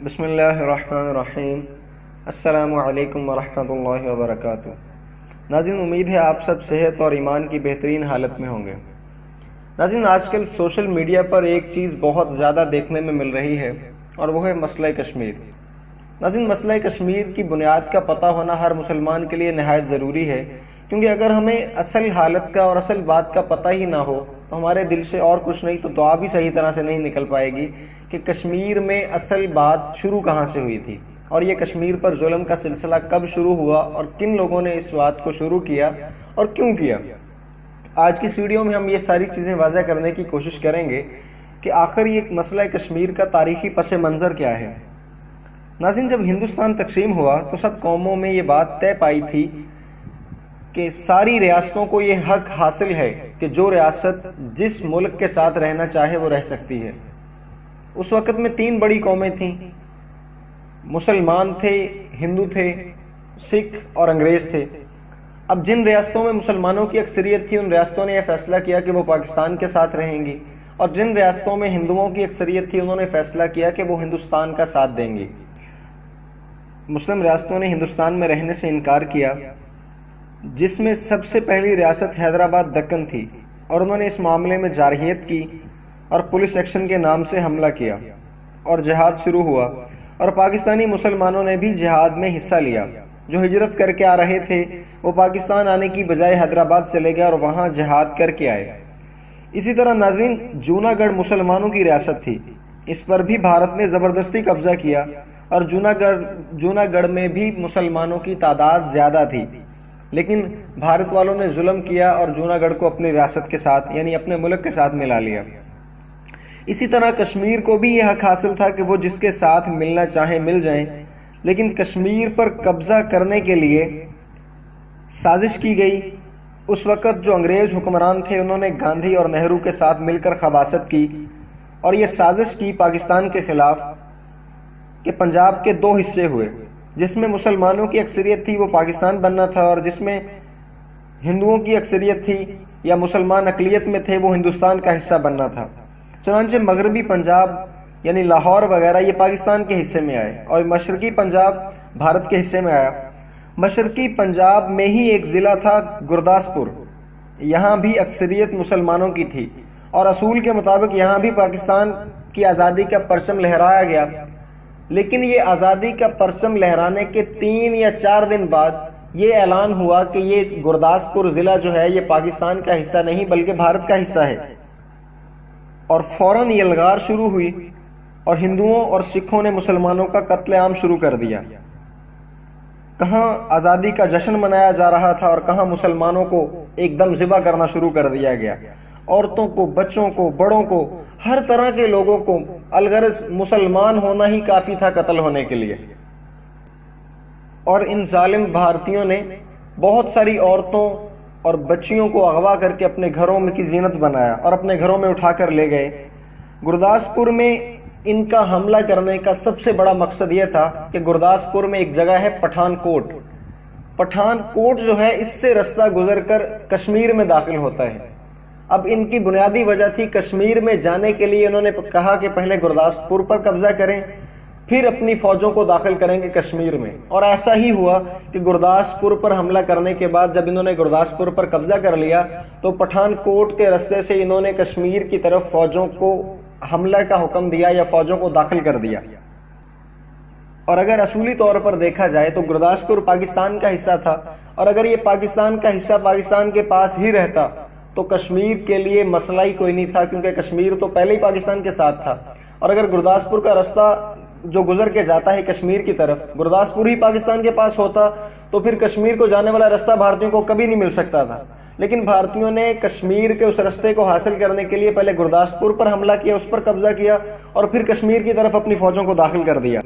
بسم اللہ الرحمن الرحیم۔ السلام علیکم ورحمۃ اللہ وبرکاتہ۔ ناظرین، امید ہے آپ سب صحت اور ایمان کی بہترین حالت میں ہوں گے۔ ناظرین، آج کل سوشل میڈیا پر ایک چیز بہت زیادہ دیکھنے میں مل رہی ہے اور وہ ہے مسئلہ کشمیر۔ ناظرین، مسئلہ کشمیر کی بنیاد کا پتہ ہونا ہر مسلمان کے لیے نہایت ضروری ہے، کیونکہ اگر ہمیں اصل حالت کا اور اصل بات کا پتہ ہی نہ ہو تو ہمارے دل سے اور کچھ نہیں تو دعا بھی صحیح طرح سے نہیں نکل پائے گی کہ کشمیر میں اصل بات شروع کہاں سے ہوئی تھی اور یہ کشمیر پر ظلم کا سلسلہ کب شروع ہوا اور کن لوگوں نے اس بات کو شروع کیا اور کیوں کیا۔ آج کی اس ویڈیو میں ہم یہ ساری چیزیں واضح کرنے کی کوشش کریں گے کہ آخر یہ مسئلہ کشمیر کا تاریخی پس منظر کیا ہے۔ ناظرین، جب ہندوستان تقسیم ہوا تو سب قوموں میں یہ بات طے پائی تھی کہ ساری ریاستوں کو یہ حق حاصل ہے کہ جو ریاست جس ملک کے ساتھ رہنا چاہے وہ رہ سکتی ہے۔ اس وقت میں 3 بڑی قومیں تھیں، مسلمان تھے، ہندو تھے، سکھ اور انگریز تھے۔ اب جن ریاستوں میں مسلمانوں کی اکثریت تھی ان ریاستوں نے یہ فیصلہ کیا کہ وہ پاکستان کے ساتھ رہیں گی، اور جن ریاستوں میں ہندوؤں کی اکثریت تھی انہوں نے فیصلہ کیا کہ وہ ہندوستان کا ساتھ دیں گی۔ مسلم ریاستوں نے ہندوستان میں رہنے سے انکار کیا، جس میں سب سے پہلی ریاست حیدرآباد دکن تھی، اور انہوں نے اس معاملے میں جارحیت کی اور پولیس ایکشن کے نام سے حملہ کیا اور جہاد شروع ہوا، اور پاکستانی مسلمانوں نے بھی جہاد میں حصہ لیا۔ جو ہجرت کر کے آ رہے تھے وہ پاکستان آنے کی بجائے حیدرآباد چلے گئے اور وہاں جہاد کر کے آئے۔ اسی طرح ناظرین، جوناگڑھ مسلمانوں کی ریاست تھی، اس پر بھی بھارت نے زبردستی قبضہ کیا، اور جوناگڑھ میں بھی مسلمانوں کی تعداد زیادہ تھی، لیکن بھارت والوں نے ظلم کیا اور جوناگڑھ کو اپنی ریاست کے ساتھ یعنی اپنے ملک کے ساتھ ملا لیا۔ اسی طرح کشمیر کو بھی یہ حق حاصل تھا کہ وہ جس کے ساتھ ملنا چاہیں مل جائیں، لیکن کشمیر پر قبضہ کرنے کے لیے سازش کی گئی۔ اس وقت جو انگریز حکمران تھے انہوں نے گاندھی اور نہرو کے ساتھ مل کر خباثت کی اور یہ سازش کی پاکستان کے خلاف کہ پنجاب کے 2 حصے ہوئے، جس میں مسلمانوں کی اکثریت تھی وہ پاکستان بننا تھا، اور جس میں ہندوؤں کی اکثریت تھی یا مسلمان اقلیت میں تھے وہ ہندوستان کا حصہ بننا تھا۔ چنانچہ مغربی پنجاب یعنی لاہور وغیرہ یہ پاکستان کے حصے میں آئے اور مشرقی پنجاب بھارت کے حصے میں آیا۔ مشرقی پنجاب میں ہی ایک ضلع تھا گرداسپور، یہاں بھی اکثریت مسلمانوں کی تھی، اور اصول کے مطابق یہاں بھی پاکستان کی آزادی کا پرچم لہرایا گیا، لیکن یہ آزادی کا پرچم لہرانے کے 3 یا 4 دن بعد یہ اعلان ہوا کہ یہ گرداسپور ضلع جو ہے یہ پاکستان کا حصہ نہیں بلکہ بھارت کا حصہ ہے، اور فوراً یلغار شروع ہوئی اور ہندوؤں اور سکھوں نے مسلمانوں کا قتل عام شروع کر دیا۔ کہاں آزادی کا جشن منایا جا رہا تھا اور کہاں مسلمانوں کو ایک دم ذبح کرنا شروع کر دیا گیا، عورتوں کو، بچوں کو، بڑوں کو، ہر طرح کے لوگوں کو، الغرض مسلمان ہونا ہی کافی تھا قتل ہونے کے لیے۔ اور ان ظالم بھارتیوں نے بہت ساری عورتوں اور بچیوں کو اغوا کر کے اپنے گھروں میں کی زینت بنایا اور اپنے گھروں میں اٹھا کر لے گئے۔ گرداسپور میں ان کا حملہ کرنے کا سب سے بڑا مقصد یہ تھا کہ گرداسپور میں ایک جگہ ہے پٹھان کوٹ۔ پٹھان کوٹ جو ہے اس سے رستہ گزر کر کشمیر میں داخل ہوتا ہے۔ اب ان کی بنیادی وجہ تھی کشمیر میں جانے کے لیے انہوں نے کہا کہ پہلے گرداسپور پر قبضہ کریں پھر اپنی فوجوں کو داخل کریں گے کشمیر میں، اور ایسا ہی ہوا کہ گرداسپور پر حملہ کرنے کے بعد جب انہوں نے گرداسپور پر قبضہ کر لیا تو پٹھان کوٹ کے رستے سے انہوں نے کشمیر کی طرف فوجوں کو حملہ کا حکم دیا یا فوجوں کو داخل کر دیا۔ اور اگر اصولی طور پر دیکھا جائے تو گرداسپور پاکستان کا حصہ تھا، اور اگر یہ پاکستان کا حصہ پاکستان کے پاس ہی رہتا تو کشمیر کے لیے مسئلہ ہی کوئی نہیں تھا، کیونکہ کشمیر تو پہلے ہی پاکستان کے ساتھ تھا، اور اگر گرداسپور کا رستہ جو گزر کے جاتا ہے کشمیر کی طرف گرداسپور ہی پاکستان کے پاس ہوتا تو پھر کشمیر کو جانے والا رستہ بھارتیوں کو کبھی نہیں مل سکتا تھا۔ لیکن بھارتیوں نے کشمیر کے اس رستے کو حاصل کرنے کے لیے پہلے گرداسپور پر حملہ کیا، اس پر قبضہ کیا، اور پھر کشمیر کی طرف اپنی فوجوں کو داخل کر دیا۔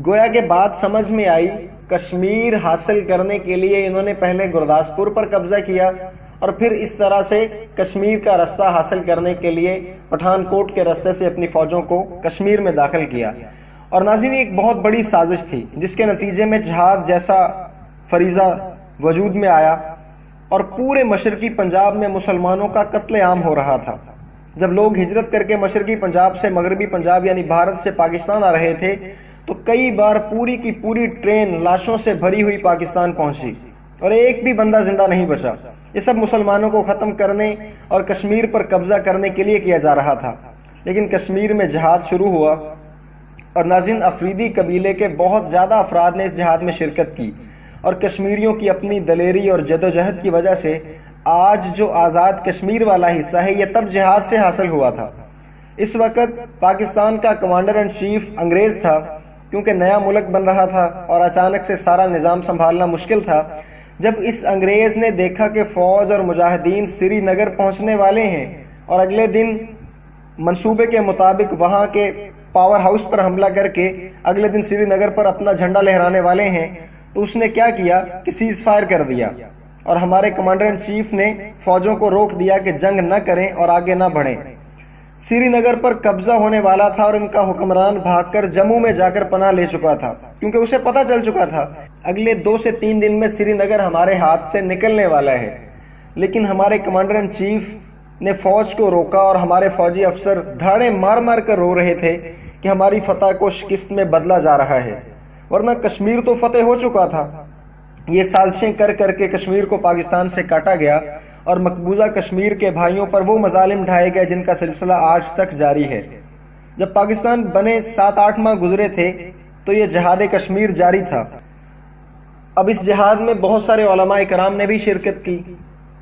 گویا کہ بات سمجھ میں آئی، کشمیر حاصل کرنے کے لیے انہوں نے پہلے گرداسپور پر قبضہ کیا اور پھر اس طرح سے کشمیر کا رستہ حاصل کرنے کے لیے پٹھان کوٹ کے رستے سے اپنی فوجوں کو کشمیر میں داخل کیا۔ اور ناظرین، ایک بہت بڑی سازش تھی جس کے نتیجے میں جہاد جیسا فریضہ وجود میں آیا اور پورے مشرقی پنجاب میں مسلمانوں کا قتل عام ہو رہا تھا۔ جب لوگ ہجرت کر کے مشرقی پنجاب سے مغربی پنجاب یعنی بھارت سے پاکستان آ رہے تھے تو کئی بار پوری کی پوری ٹرین لاشوں سے بھری ہوئی پاکستان پہنچی اور ایک بھی بندہ زندہ نہیں بچا۔ یہ سب مسلمانوں کو ختم کرنے اور کشمیر پر قبضہ کرنے کے لیے کیا جا رہا تھا۔ لیکن کشمیر میں جہاد شروع ہوا اور ناظرین افریدی قبیلے کے بہت زیادہ افراد نے اس جہاد میں شرکت کی، اور کشمیریوں کی اپنی دلیری اور جدوجہد کی وجہ سے آج جو آزاد کشمیر والا حصہ ہے یہ تب جہاد سے حاصل ہوا تھا۔ اس وقت پاکستان کا کمانڈر ان چیف انگریز تھا، کیونکہ نیا ملک بن رہا تھا اور اچانک سے سارا نظام سنبھالنا مشکل تھا۔ جب اس انگریز نے دیکھا کہ فوج اور مجاہدین سری نگر پہنچنے والے ہیں اور اگلے دن منصوبے کے مطابق وہاں کے پاور ہاؤس پر حملہ کر کے اگلے دن سری نگر پر اپنا جھنڈا لہرانے والے ہیں، تو اس نے کیا کیا کہ سیز فائر کر دیا، اور ہمارے کمانڈر ان چیف نے فوجوں کو روک دیا کہ جنگ نہ کریں اور آگے نہ بڑھیں۔ سری نگر پر قبضہ ہونے والا تھا اور ان کا حکمران بھاگ کر جموں میں جا کر پناہ لے چکا تھا، کیونکہ اسے پتہ چل چکا تھا اگلے 2 سے 3 دن میں سری نگر ہمارے ہاتھ سے نکلنے والا ہے۔ لیکن ہمارے کمانڈر ان چیف نے فوج کو روکا اور ہمارے فوجی افسر دھاڑے مار مار کر رو رہے تھے کہ ہماری فتح کو شکست میں بدلا جا رہا ہے، ورنہ کشمیر تو فتح ہو چکا تھا۔ یہ سازشیں کر کر کے کشمیر کو پاکستان سے کاٹا گیا اور مقبوضہ کشمیر کے بھائیوں پر وہ مظالم ڈھائے گئے جن کا سلسلہ آج تک جاری ہے۔ جب پاکستان بنے 7-8 ماہ گزرے تھے تو یہ جہاد کشمیر جاری تھا۔ اب اس جہاد میں بہت سارے علماء کرام نے بھی شرکت کی،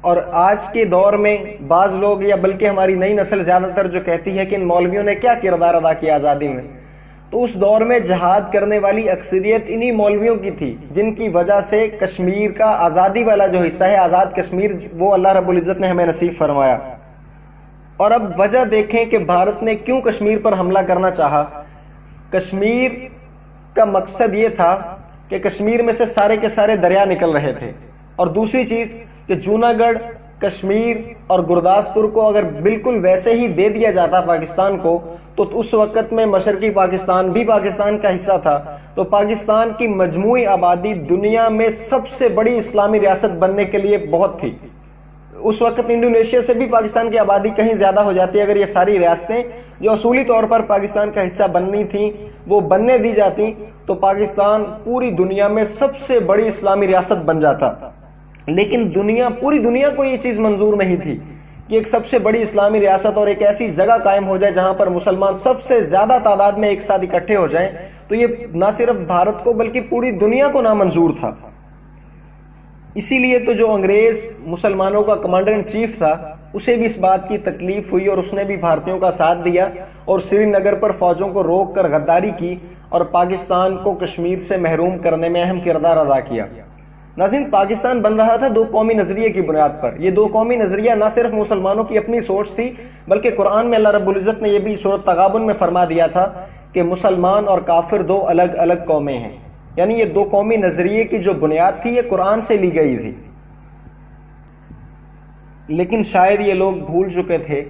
اور آج کے دور میں بعض لوگ یا بلکہ ہماری نئی نسل زیادہ تر جو کہتی ہے کہ ان مولویوں نے کیا کردار ادا کیا آزادی میں، تو اس دور میں جہاد کرنے والی اکثریت انہی مولویوں کی تھی جن کی وجہ سے کشمیر کا آزادی والا جو حصہ ہے، آزاد کشمیر، وہ اللہ رب العزت نے ہمیں نصیب فرمایا۔ اور اب وجہ دیکھیں کہ بھارت نے کیوں کشمیر پر حملہ کرنا چاہا۔ کشمیر کا مقصد یہ تھا کہ کشمیر میں سے سارے کے سارے دریا نکل رہے تھے، اور دوسری چیز کہ جوناگڑھ، کشمیر اور گرداسپور کو اگر بالکل ویسے ہی دے دیا جاتا پاکستان کو تو اس وقت میں مشرقی پاکستان بھی پاکستان کا حصہ تھا، تو پاکستان کی مجموعی آبادی دنیا میں سب سے بڑی اسلامی ریاست بننے کے لیے بہت تھی۔ اس وقت انڈونیشیا سے بھی پاکستان کی آبادی کہیں زیادہ ہو جاتی اگر یہ ساری ریاستیں جو اصولی طور پر پاکستان کا حصہ بننی تھیں وہ بننے دی جاتی، تو پاکستان پوری دنیا میں سب سے بڑی اسلامی ریاست بن جاتا۔ لیکن پوری دنیا کو یہ چیز منظور نہیں تھی کہ ایک سب سے بڑی اسلامی ریاست اور ایک ایسی جگہ قائم ہو جائے جہاں پر مسلمان سب سے زیادہ تعداد میں ایک ساتھ اکٹھے ہو جائیں، تو یہ نہ صرف بھارت کو بلکہ پوری دنیا کو نامنظور تھا۔ اسی لیے تو جو انگریز مسلمانوں کا کمانڈر ان چیف تھا اسے بھی اس بات کی تکلیف ہوئی اور اس نے بھی بھارتیوں کا ساتھ دیا اور سری نگر پر فوجوں کو روک کر غداری کی اور پاکستان کو کشمیر سے محروم کرنے میں اہم کردار ادا کیا۔ ناظرین، پاکستان بن رہا تھا 2 قومی نظریے کی بنیاد پر۔ یہ 2 قومی نظریہ نہ صرف مسلمانوں کی اپنی سوچ تھی بلکہ قرآن میں اللہ رب العزت نے یہ بھی سورۃ تغابن میں فرما دیا تھا کہ مسلمان اور کافر 2 الگ الگ قومیں ہیں، یعنی یہ 2 قومی نظریے کی جو بنیاد تھی یہ قرآن سے لی گئی تھی۔ لیکن شاید یہ لوگ بھول چکے تھے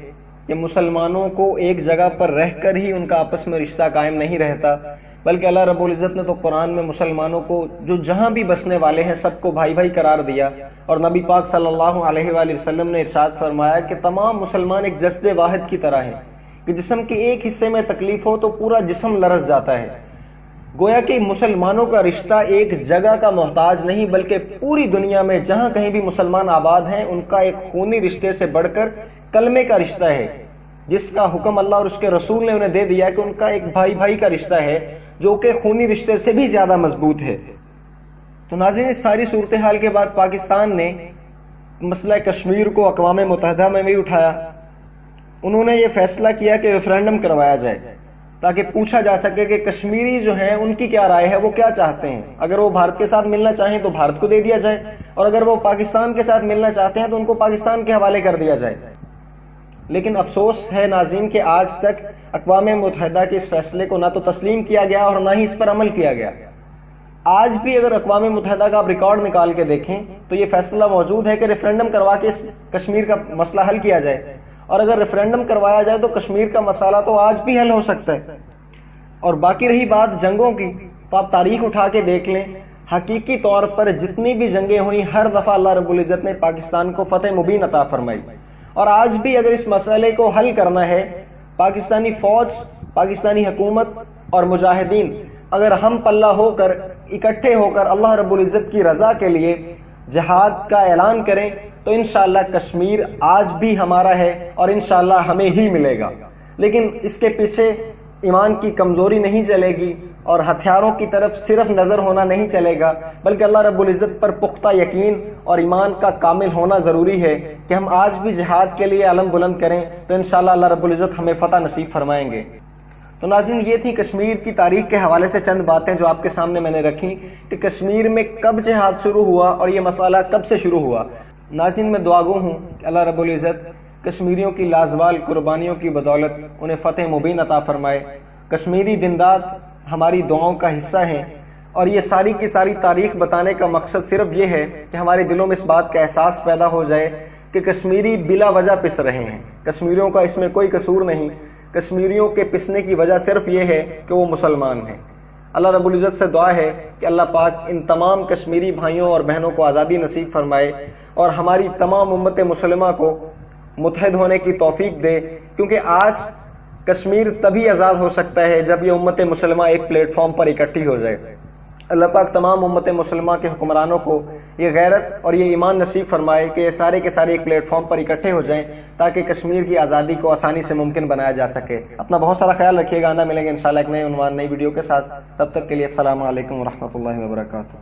کہ مسلمانوں کو ایک جگہ پر رہ کر ہی ان کا آپس میں رشتہ قائم نہیں رہتا، بلکہ اللہ رب العزت نے تو قرآن میں مسلمانوں کو جو جہاں بھی بسنے والے ہیں سب کو بھائی بھائی قرار دیا، اور نبی پاک صلی اللہ علیہ وآلہ وسلم نے ارشاد فرمایا کہ تمام مسلمان ایک جسد واحد کی طرح ہیں، کہ جسم کے ایک حصے میں تکلیف ہو تو پورا جسم لرز جاتا ہے۔ گویا کہ مسلمانوں کا رشتہ ایک جگہ کا محتاج نہیں بلکہ پوری دنیا میں جہاں کہیں بھی مسلمان آباد ہیں ان کا ایک خونی رشتے سے بڑھ کر کلمے کا رشتہ ہے، جس کا حکم اللہ اور اس کے رسول نے انہیں دے دیا کہ ان کا ایک بھائی بھائی کا رشتہ ہے جو کہ خونی رشتے سے بھی زیادہ مضبوط ہے۔ تو ناظرین، اس ساری صورتحال کے بعد پاکستان نے مسئلہ کشمیر کو اقوام متحدہ میں بھی اٹھایا۔ انہوں نے یہ فیصلہ کیا کہ ریفرینڈم کروایا جائے تاکہ پوچھا جا سکے کہ کشمیری جو ہیں ان کی کیا رائے ہے، وہ کیا چاہتے ہیں۔ اگر وہ بھارت کے ساتھ ملنا چاہیں تو بھارت کو دے دیا جائے، اور اگر وہ پاکستان کے ساتھ ملنا چاہتے ہیں تو ان کو پاکستان کے حوالے کر دیا جائے۔ لیکن افسوس ہے ناظرین کہ آج تک اقوام متحدہ کے اس فیصلے کو نہ تو تسلیم کیا گیا اور نہ ہی اس پر عمل کیا گیا۔ آج بھی اگر اقوام متحدہ کا آپ ریکارڈ نکال کے دیکھیں تو یہ فیصلہ موجود ہے کہ ریفرینڈم کروا کے اس کشمیر کا مسئلہ حل کیا جائے، اور اگر ریفرینڈم کروایا جائے تو کشمیر کا مسئلہ تو آج بھی حل ہو سکتا ہے۔ اور باقی رہی بات جنگوں کی، تو آپ تاریخ اٹھا کے دیکھ لیں، حقیقی طور پر جتنی بھی جنگیں ہوئیں ہر دفعہ اللہ رب العزت نے پاکستان کو فتح مبین عطا فرمائی، اور آج بھی اگر اس مسئلے کو حل کرنا ہے، پاکستانی فوج، پاکستانی حکومت اور مجاہدین اگر ہم پلہ ہو کر اکٹھے ہو کر اللہ رب العزت کی رضا کے لیے جہاد کا اعلان کریں تو انشاءاللہ کشمیر آج بھی ہمارا ہے اور انشاءاللہ ہمیں ہی ملے گا۔ لیکن اس کے پیچھے ایمان کی کمزوری نہیں چلے گی اور ہتھیاروں کی طرف صرف نظر ہونا نہیں چلے گا، بلکہ اللہ رب العزت پر پختہ یقین اور ایمان کا کامل ہونا ضروری ہے کہ ہم آج بھی جہاد کے لیے علم بلند کریں تو انشاءاللہ اللہ رب العزت ہمیں فتح نصیب فرمائیں گے۔ تو ناظرین، یہ تھی کشمیر کی تاریخ کے حوالے سے چند باتیں جو آپ کے سامنے میں نے رکھی کہ کشمیر میں کب جہاد شروع ہوا اور یہ مسئلہ کب سے شروع ہوا۔ ناظرین، میں دعاگو ہوں کہ اللہ رب العزت کشمیریوں کی لازوال قربانیوں کی بدولت انہیں فتح مبین عطا فرمائے۔ کشمیری دندات ہماری دعاؤں کا حصہ ہیں اور یہ ساری کی ساری تاریخ بتانے کا مقصد صرف یہ ہے کہ ہمارے دلوں میں اس بات کا احساس پیدا ہو جائے کہ کشمیری بلا وجہ پس رہے ہیں، کشمیریوں کا اس میں کوئی قصور نہیں، کشمیریوں کے پسنے کی وجہ صرف یہ ہے کہ وہ مسلمان ہیں۔ اللہ رب العزت سے دعا ہے کہ اللہ پاک ان تمام کشمیری بھائیوں اور بہنوں کو آزادی نصیب فرمائے اور ہماری تمام امت مسلمہ کو متحد ہونے کی توفیق دے، کیونکہ آج کشمیر تبھی آزاد ہو سکتا ہے جب یہ امت مسلمہ ایک پلیٹ فارم پر اکٹھی ہو جائے۔ اللہ پاک تمام امت مسلمہ کے حکمرانوں کو یہ غیرت اور یہ ایمان نصیب فرمائے کہ یہ سارے کے سارے ایک پلیٹ فارم پر اکٹھے ہو جائیں تاکہ کشمیر کی آزادی کو آسانی سے ممکن بنایا جا سکے۔ اپنا بہت سارا خیال رکھیے گا، آئندہ ملیں گے انشاءاللہ ایک نئے عنوان، نئی ویڈیو کے ساتھ۔ تب تک کے لیے السلام علیکم ورحمۃ اللہ وبرکاتہ۔